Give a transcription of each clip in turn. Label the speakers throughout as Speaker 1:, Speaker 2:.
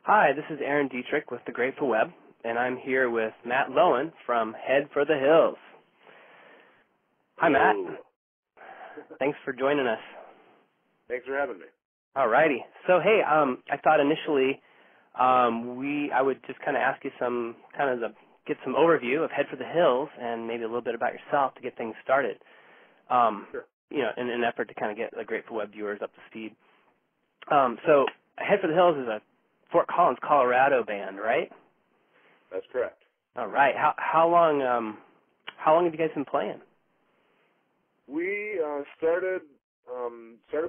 Speaker 1: Hi, this is Aaron Dietrich with The Grateful Web, and I'm here with Matt Loewen from Head for the Hills. Hi, Matt.
Speaker 2: Hello.
Speaker 1: Thanks for joining us.
Speaker 2: Thanks for having me.
Speaker 1: All righty. So, hey, I thought initially I would just kind of ask you get some overview of Head for the Hills and maybe a little bit about yourself to get things started.
Speaker 2: Sure.
Speaker 1: In an effort to kind of get the Grateful Web viewers up to speed. So, Head for the Hills is a Fort Collins, Colorado band, right?
Speaker 2: That's correct.
Speaker 1: All right. How long have you guys been playing?
Speaker 2: We started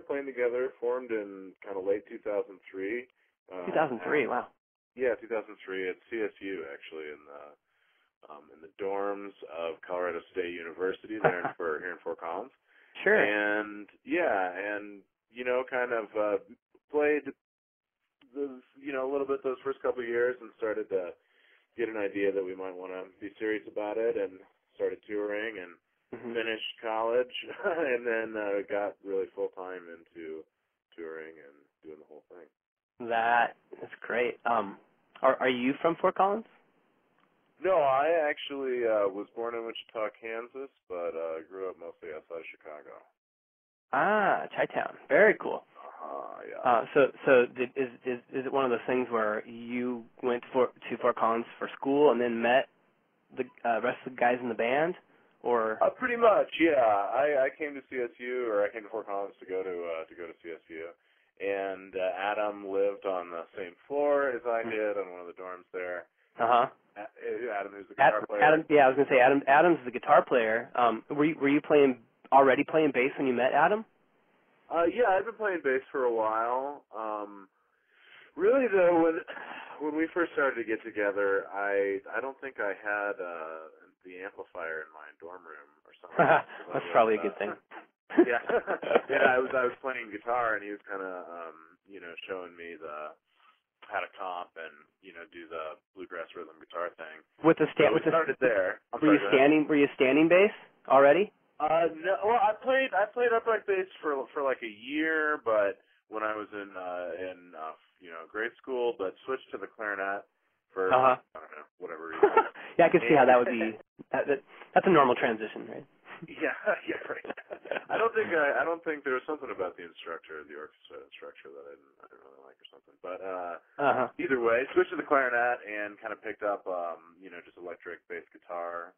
Speaker 2: playing together, formed in kind of late 2003.
Speaker 1: 2003. Wow.
Speaker 2: Yeah, 2003 at CSU, actually, in the dorms of Colorado State University there here in Fort Collins.
Speaker 1: Sure.
Speaker 2: And kind of played a little bit those first couple of years and started to get an idea that we might want to be serious about it and started touring and finished college and then got really full-time into touring and doing the whole thing.
Speaker 1: That's great. Are you from Fort Collins?
Speaker 2: No, I actually was born in Wichita, Kansas, but grew up mostly outside of Chicago.
Speaker 1: Ah, Chi-Town. Very cool.
Speaker 2: Yeah.
Speaker 1: So is it one of those things where you went to Fort Collins for school and then met the rest of the guys in the band, or?
Speaker 2: Pretty much, yeah. I came to CSU, or I came to Fort Collins to go to CSU, and Adam lived on the same floor as I did on one of the dorms there. Adam, who's the guitar player.
Speaker 1: Adam, yeah, I was gonna say Adam's the guitar player. Were you already playing bass when you met Adam?
Speaker 2: Yeah, I've been playing bass for a while. Really, though, when we first started to get together, I don't think I had the amplifier in my dorm room or something.
Speaker 1: That's probably a good thing.
Speaker 2: Yeah, yeah. I was playing guitar, and he was kind of showing me how to comp and do the bluegrass rhythm guitar thing.
Speaker 1: We started
Speaker 2: there.
Speaker 1: Were you standing bass already?
Speaker 2: No. Well, I played upright bass for like a year, but when I was in grade school, but switched to the clarinet for I don't know, whatever reason.
Speaker 1: Yeah, I can see how that would be. That's a normal transition, right?
Speaker 2: Yeah, right. I don't think there was something about the orchestra instructor that I didn't really like or something. But either way, switched to the clarinet and kind of picked up just electric bass guitar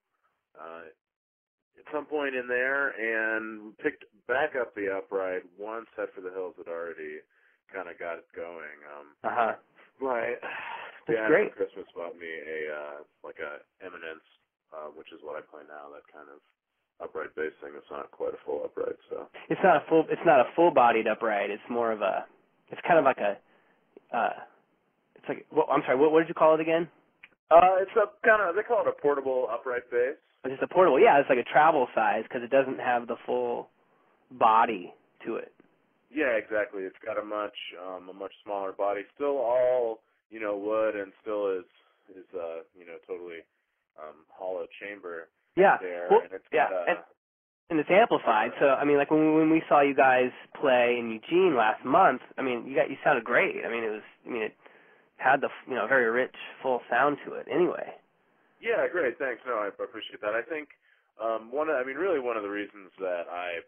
Speaker 2: at some point in there, and picked back up the upright once Head for the Hills had already kind of got it going. My dad
Speaker 1: great.
Speaker 2: for Christmas bought me a Eminence, which is what I play now. That kind of upright bass thing. It's not quite a full upright, so
Speaker 1: it's not a full-bodied upright. It's more of a. It's kind of like a. It's like. Well, I'm sorry. What did you call it again?
Speaker 2: It's a kind of. They call it a portable upright bass.
Speaker 1: It's a portable. Yeah, it's like a travel size because it doesn't have the full body to it.
Speaker 2: Yeah, exactly. It's got a much smaller body. Still all wood, and still is totally hollow chamber.
Speaker 1: Yeah.
Speaker 2: There,
Speaker 1: well,
Speaker 2: and it's
Speaker 1: and it's amplified. So I mean, like when we saw you guys play in Eugene last month, I mean, you sounded great. I mean, it had the very rich full sound to it. Anyway.
Speaker 2: Yeah, great. Thanks. No, I appreciate that. I think one of the reasons that I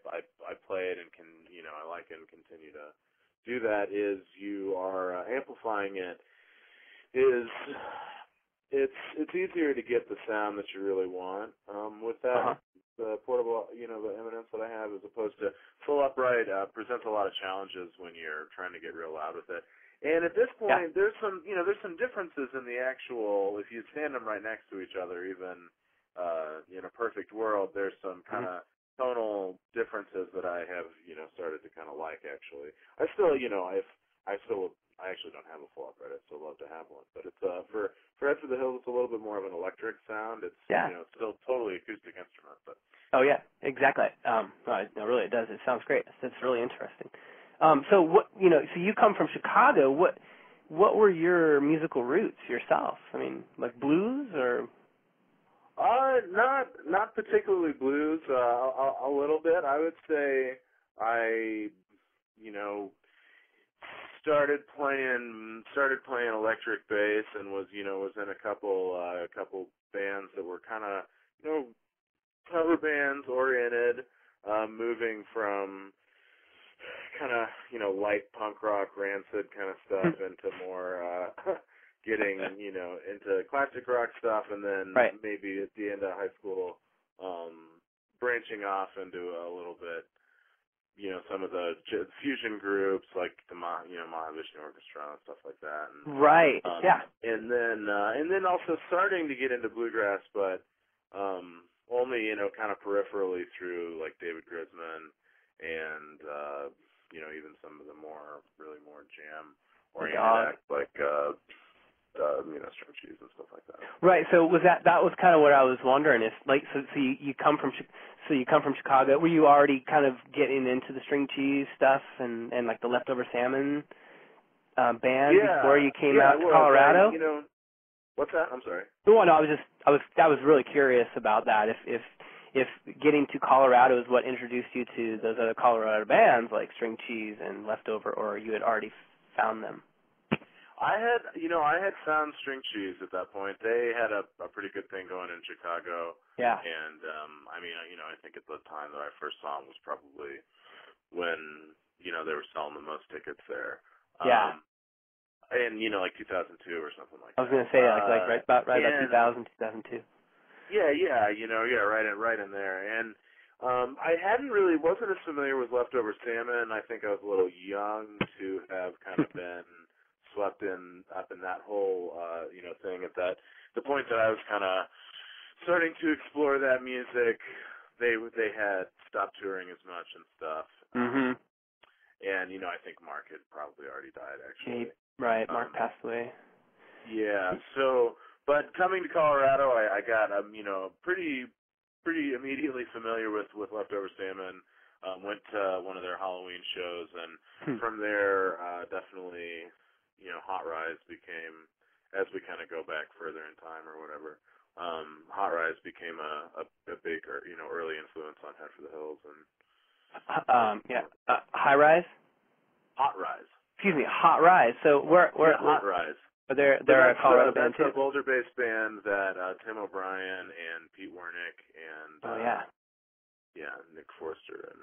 Speaker 2: play it and I like it and continue to do that is you are amplifying it. It's easier to get the sound that you really want with that. The portable, the Eminence that I have, as opposed to full upright, presents a lot of challenges when you're trying to get real loud with it. And at this point, there's some differences in the actual. If you stand them right next to each other, even in a perfect world, there's some kind of tonal differences that I have, started to kind of like. Actually, I actually don't have a full upright. I'd still love to have one, but it's for Head for the Hills, it's a little bit more of an electric sound. It's it's still totally acoustic instrument, but.
Speaker 1: Oh yeah, exactly. No, really, it does. It sounds great. It's really interesting. So what so you come from Chicago. What were your musical roots yourself? I mean, like blues or?
Speaker 2: Not particularly blues. A little bit. I would say I started playing electric bass and was in a couple bands that were kind of cover bands oriented, moving from kind of light punk rock, rancid kind of stuff into more getting into classic rock stuff, and then maybe at the end of high school branching off into a little bit some of the fusion groups like the Mahavishnu Orchestra and stuff like that. And,
Speaker 1: right. Yeah.
Speaker 2: And then also starting to get into bluegrass, but only kind of peripherally through like David Grisman and even some of the really more jam oriented acts like String Cheese and stuff like that.
Speaker 1: Right. So that was kind of what I was wondering. If like so you come from Chicago. Were you already kind of getting into the String Cheese stuff and like the Leftover Salmon band before you came out to Colorado?
Speaker 2: What's that? I'm sorry.
Speaker 1: No, I was really curious about that. If getting to Colorado is what introduced you to those other Colorado bands like String Cheese and Leftover, or you had already found them.
Speaker 2: I had found String Cheese at that point. They had a pretty good thing going in Chicago.
Speaker 1: Yeah.
Speaker 2: And I think at the time that I first saw them was probably when they were selling the most tickets there.
Speaker 1: Yeah.
Speaker 2: And like 2002 or something like that.
Speaker 1: I was gonna say right about 2000, 2002.
Speaker 2: Yeah, right in there. And I wasn't as familiar with Leftover Salmon. I think I was a little young to have kind of been swept up in that whole thing at the point that I was kind of starting to explore that music. They had stopped touring as much and stuff.
Speaker 1: Mhm.
Speaker 2: And I think Mark had probably already died actually.
Speaker 1: Right, Mark passed away.
Speaker 2: Yeah. So, but coming to Colorado, I got pretty immediately familiar with Leftover Salmon. Went to one of their Halloween shows, and from there, definitely, Hot Rise became, as we kind of go back further in time or whatever, Hot Rise became a big, early influence on Head for the Hills and.
Speaker 1: High Rise.
Speaker 2: Hot Rise.
Speaker 1: Excuse me, Hot Rise. So
Speaker 2: Hot Rise.
Speaker 1: They're a Colorado band too.
Speaker 2: That's a Boulder-based band that Tim O'Brien and Pete Wernick and Nick Forster and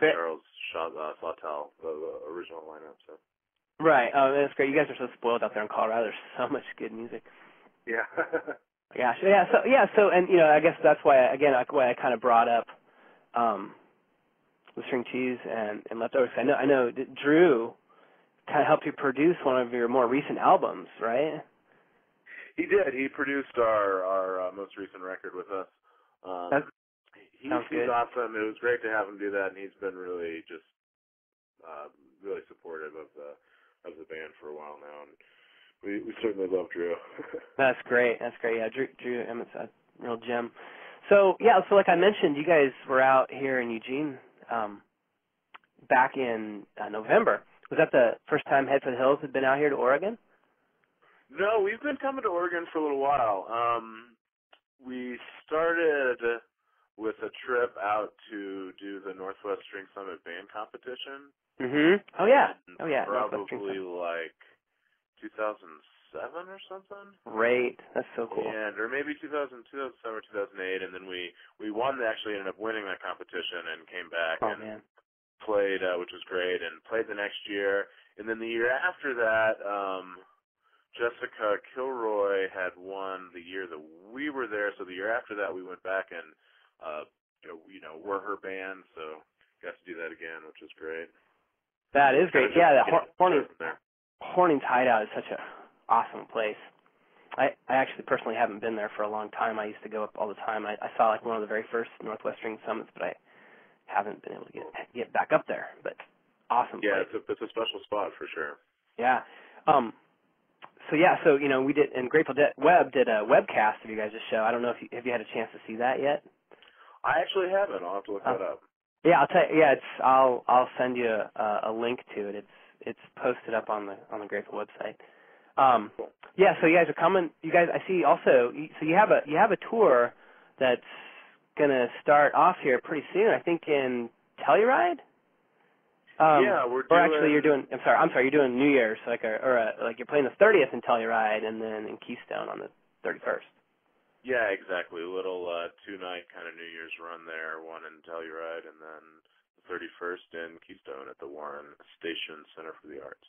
Speaker 2: Charles Sawtell, the original lineup. So.
Speaker 1: Right. Oh, that's great. You guys are so spoiled out there in Colorado. There's so much good music.
Speaker 2: Yeah.
Speaker 1: Gosh. Yeah. So and I guess that's why I kind of brought up the String Cheese and Leftovers. I know that Drew kind of helped you produce one of your more recent albums, right? He
Speaker 2: did. He produced our most recent record with us. He's awesome. It was great to have him do that, and he's been really just really supportive of the band for a while now, and we certainly love Drew.
Speaker 1: That's great. Yeah, Drew Emmett's a real gem. So like I mentioned, you guys were out here in Eugene back in November. Was that the first time Head for the Hills had been out here to Oregon?
Speaker 2: No, we've been coming to Oregon for a little while. We started with a trip out to do the Northwest String Summit Band Competition.
Speaker 1: Mhm. Oh yeah.
Speaker 2: Probably like 2007 or something.
Speaker 1: Great. That's so cool.
Speaker 2: Or maybe 2007 or 2008, and then we won. Actually ended up winning that competition and came back and played, which was great, and played the next year. And then the year after that, Jessica Kilroy had won the year that we were there. So the year after that, we went back and were her band. So got to do that again, which was great.
Speaker 1: That is great. Yeah, the Horning's Hideout is such an awesome place. I actually personally haven't been there for a long time. I used to go up all the time. I saw like one of the very first Northwest String Summits, but I haven't been able to get back up there. But awesome place.
Speaker 2: Yeah, it's a special spot for sure.
Speaker 1: Yeah. So we did, and Grateful Dead Web did a webcast of you guys' show. I don't know if you had a chance to see that yet.
Speaker 2: I actually haven't. I'll have to look that up.
Speaker 1: Yeah, I'll tell you. Yeah, I'll send you a link to it. It's posted up on the Grateful website.
Speaker 2: Cool.
Speaker 1: Yeah, so you guys are coming. You guys, I see. Also, so you have a tour that's gonna start off here pretty soon. I think in Telluride.
Speaker 2: Yeah, we're doing.
Speaker 1: Or actually, you're doing. I'm sorry. You're doing New Year's, like like you're playing the 30th in Telluride, and then in Keystone on the 31st.
Speaker 2: Yeah, exactly. A little 2-night kind of New Year's run there, one in Telluride, and then the 31st in Keystone at the Warren Station Center for the Arts.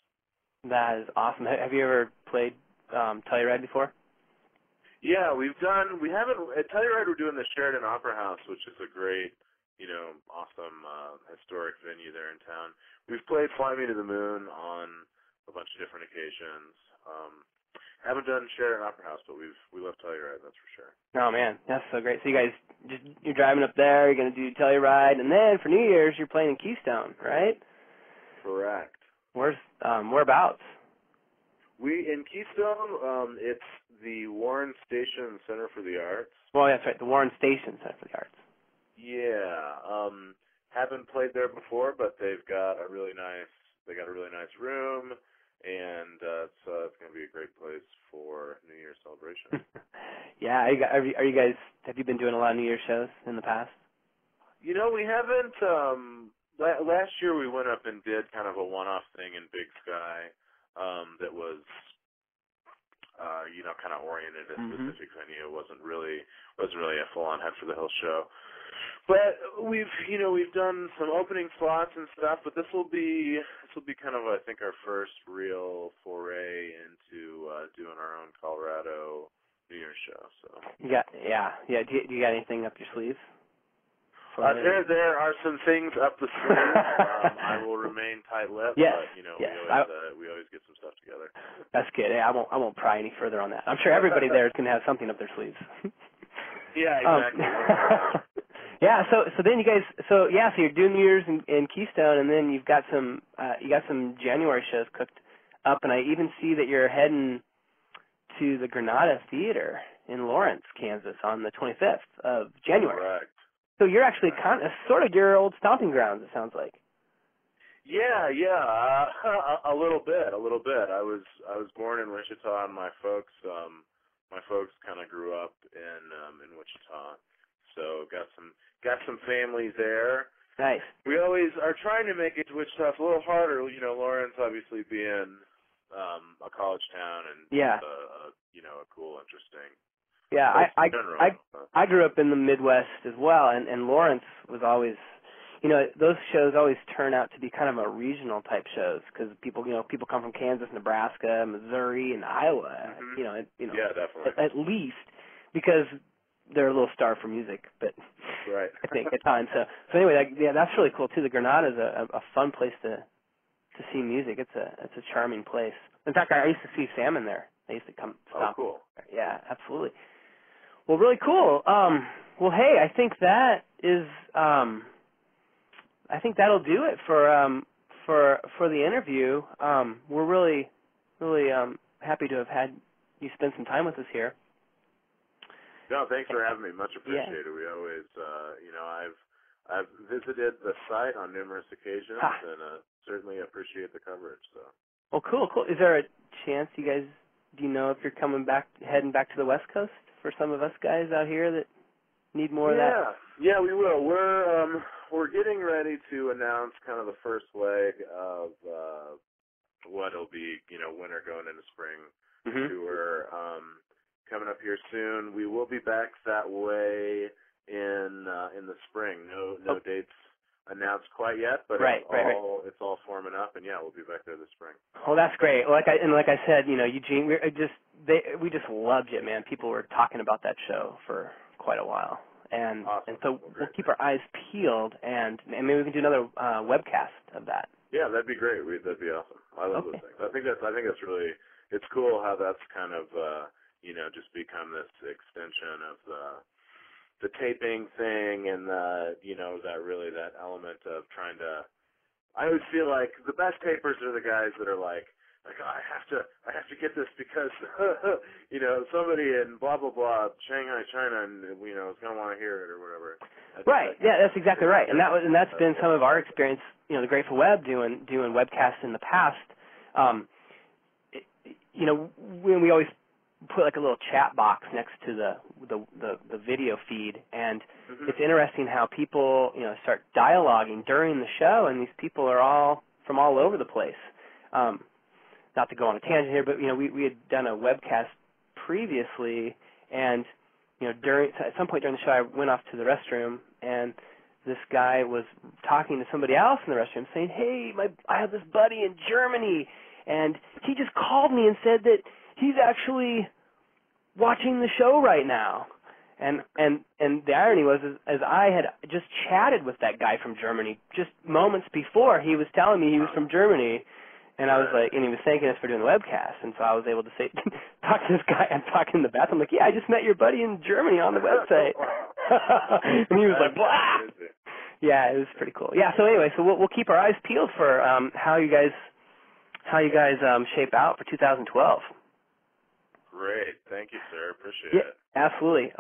Speaker 1: That is awesome. Have you ever played Telluride before?
Speaker 2: Yeah, we haven't, at Telluride we're doing the Sheridan Opera House, which is a great, awesome historic venue there in town. We've played Fly Me to the Moon on a bunch of different occasions. Haven't done Sheridan Opera House, but we love Telluride, that's for sure.
Speaker 1: Oh man, that's so great. So you guys you're driving up there, you're gonna do Telluride, and then for New Year's you're playing in Keystone, right?
Speaker 2: Correct.
Speaker 1: Whereabouts?
Speaker 2: In Keystone, it's the Warren Station Center for the Arts.
Speaker 1: Well, that's right, the Warren Station Center for the Arts.
Speaker 2: Yeah, haven't played there before, but they've got a really nice room, and it's going to be a great place for New Year's celebration.
Speaker 1: Yeah, are you guys? Have you been doing a lot of New Year's shows in the past?
Speaker 2: We haven't. Last year we went up and did kind of a one-off thing in Big Sky that was, kind of oriented at a specific venue. It wasn't really a full-on Head for the Hills show. But we've done some opening slots and stuff. But this will be kind of, I think, our first real foray into doing our own Colorado New Year's show. So
Speaker 1: Do you got anything up your sleeve?
Speaker 2: There are some things up the sleeve. I will remain tight-lipped,
Speaker 1: yes,
Speaker 2: but we always get some stuff together.
Speaker 1: That's good. I won't pry any further on that. I'm sure everybody there is going to have something up their sleeves.
Speaker 2: Yeah, exactly.
Speaker 1: Yeah. So then you guys. So you're doing New Year's in Keystone, and then you've got some January shows cooked up, and I even see that you're heading to the Granada Theater in Lawrence, Kansas, on the 25th of January.
Speaker 2: Correct.
Speaker 1: So you're actually sort of your old stomping grounds, it sounds like.
Speaker 2: Yeah, a little bit. I was born in Wichita, and my folks kind of grew up in Wichita, so got some families there.
Speaker 1: Nice. We
Speaker 2: always are trying to make it to Wichita. It's a little harder, Lawrence obviously being a college town and a cool, interesting.
Speaker 1: Yeah, I grew up in the Midwest as well, and Lawrence was always, those shows always turn out to be kind of a regional type shows because people come from Kansas, Nebraska, Missouri, and Iowa.
Speaker 2: Mm-hmm. Yeah, definitely.
Speaker 1: At least because they're a little starved for music, but
Speaker 2: right.
Speaker 1: I think at times. So anyway, that's really cool too. The Granada is a fun place to see music. It's a charming place. In fact, I used to see Salmon there. They used to come stop.
Speaker 2: Oh, cool.
Speaker 1: Yeah, absolutely. Well, really cool. Well, hey, I think that is. I think that'll do it for the interview. We're really happy to have had you spend some time with us here.
Speaker 2: No, thanks for having me. Much appreciated.
Speaker 1: Yeah.
Speaker 2: We always, I've visited the site on numerous occasions, and certainly appreciate the coverage. So. Well,
Speaker 1: cool. Is there a chance do you know if you're heading back to the West Coast for some of us guys out here that need more of that?
Speaker 2: Yeah, we will. We're getting ready to announce kind of the first leg of what will be, winter going into spring tour coming up here soon. We will be back that way in the spring. No dates announced quite yet, but it's all forming up, and we'll be back there this spring.
Speaker 1: Oh, that's great. Like I said, Eugene, we just loved it, man. People were talking about that show for quite a while, and
Speaker 2: awesome.
Speaker 1: And so we'll keep our eyes peeled, and maybe we can do another webcast of that. Yeah,
Speaker 2: that'd be great. That'd be awesome. I love those things. I think that's really, it's cool how that's kind of just become this extension of the taping thing, and that element of trying to. I always feel like the best tapers are the guys that are like I have to get this because somebody in blah blah blah Shanghai, China, and is gonna want to hear it or whatever.
Speaker 1: Right. Yeah, that's exactly right. And that's been some of our experience. The Grateful Web doing webcasts in the past. When we always put like a little chat box next to the video feed, and it's interesting how people, you know, start dialoguing during the show, and these people are all from all over the place. Not to go on a tangent here, but, you know, we had done a webcast previously, and, you know, at some point during the show, I went off to the restroom, and this guy was talking to somebody else in the restroom saying, hey, I have this buddy in Germany, and he just called me and said that he's actually watching the show right now. And the irony was, as I had just chatted with that guy from Germany just moments before, he was telling me he was from Germany, and I was like, and he was thanking us for doing the webcast, and so I was able to say, talk to this guy. I'm talking in the bathroom, like, yeah, I just met your buddy in Germany on the website. And he was like, blah. Yeah, it was pretty cool. Yeah, so anyway, so we'll keep our eyes peeled for how you guys shape out for 2012.
Speaker 2: Great. Thank you, sir. Appreciate it.
Speaker 1: Yeah, absolutely.